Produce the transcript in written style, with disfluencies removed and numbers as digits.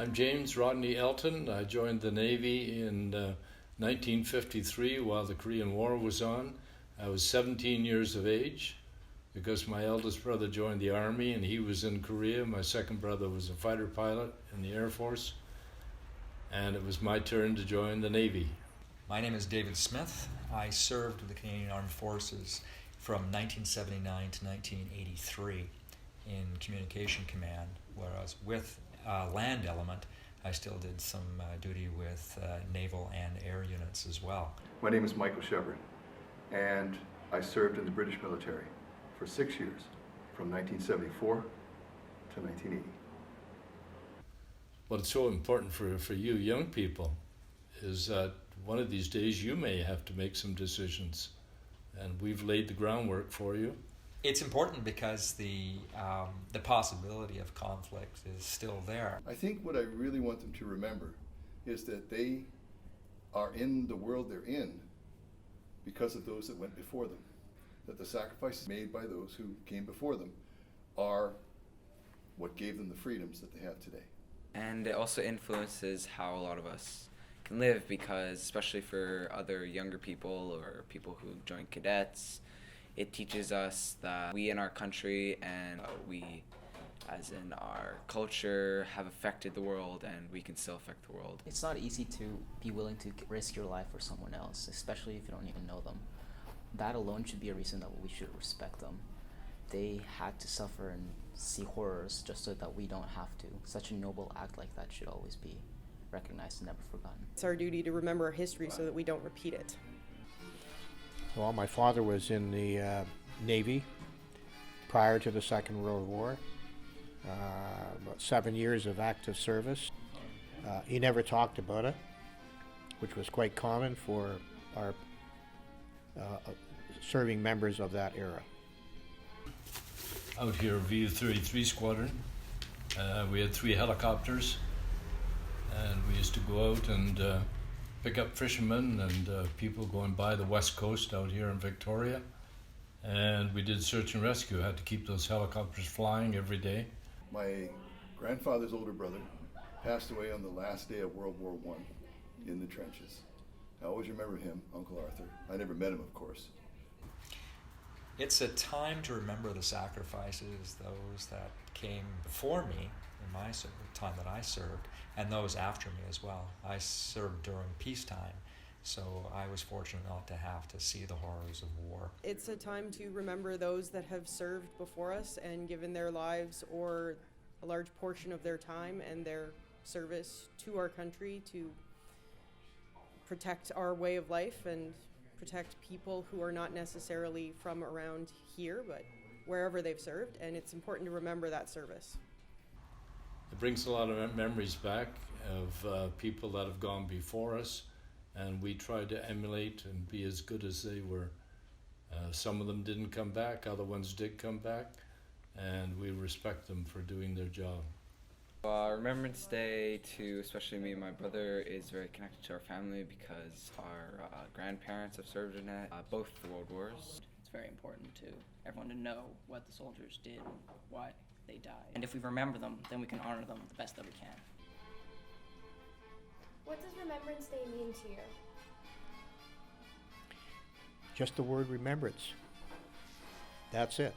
I'm James Rodney Elton. I joined the Navy in 1953 while the Korean War was on. I was 17 years of age because my eldest brother joined the Army and he was in Korea. My second brother was a fighter pilot in the Air Force, and it was my turn to join the Navy. My name is David Smith. I served with the Canadian Armed Forces from 1979 to 1983 in Communication Command, where I was with land element. I still did some duty with naval and air units as well. My name is Michael Shepard, and I served in the British military for 6 years, from 1974 to 1980. What's so important for you young people is that one of these days you may have to make some decisions, and we've laid the groundwork for you. It's important because the possibility of conflict is still there. I think what I really want them to remember is that they are in the world they're in because of those that went before them. That the sacrifices made by those who came before them are what gave them the freedoms that they have today. And it also influences how a lot of us can live, because especially for other younger people or people who join cadets, it teaches us that we in our country and we as in our culture have affected the world, and we can still affect the world. It's not easy to be willing to risk your life for someone else, especially if you don't even know them. That alone should be a reason that we should respect them. They had to suffer and see horrors just so that we don't have to. Such a noble act like that should always be recognized and never forgotten. It's our duty to remember our history so that we don't repeat it. Well, my father was in the Navy prior to the Second World War, about 7 years of active service. He never talked about it, which was quite common for our serving members of that era. Out here, VU-33 Squadron, we had 3 helicopters, and we used to go out and pick up fishermen and people going by the west coast out here in Victoria. And we did search and rescue. Had to keep those helicopters flying every day. My grandfather's older brother passed away on the last day of World War I in the trenches. I always remember him, Uncle Arthur. I never met him, of course. It's a time to remember the sacrifices, those that came before me in my time that I served, and those after me as well. I served during peacetime, so I was fortunate not to have to see the horrors of war. It's a time to remember those that have served before us and given their lives or a large portion of their time and their service to our country to protect our way of life and protect people who are not necessarily from around here, but wherever they've served, and it's important to remember that service. It brings a lot of memories back of people that have gone before us, and we try to emulate and be as good as they were. Some of them didn't come back, other ones did come back, and we respect them for doing their job. Remembrance Day, to especially me and my brother, is very connected to our family because our grandparents have served in it, both the World Wars. It's very important to everyone to know what the soldiers did, why they died. And if we remember them, then we can honor them the best that we can. What does Remembrance Day mean to you? Just the word remembrance. That's it.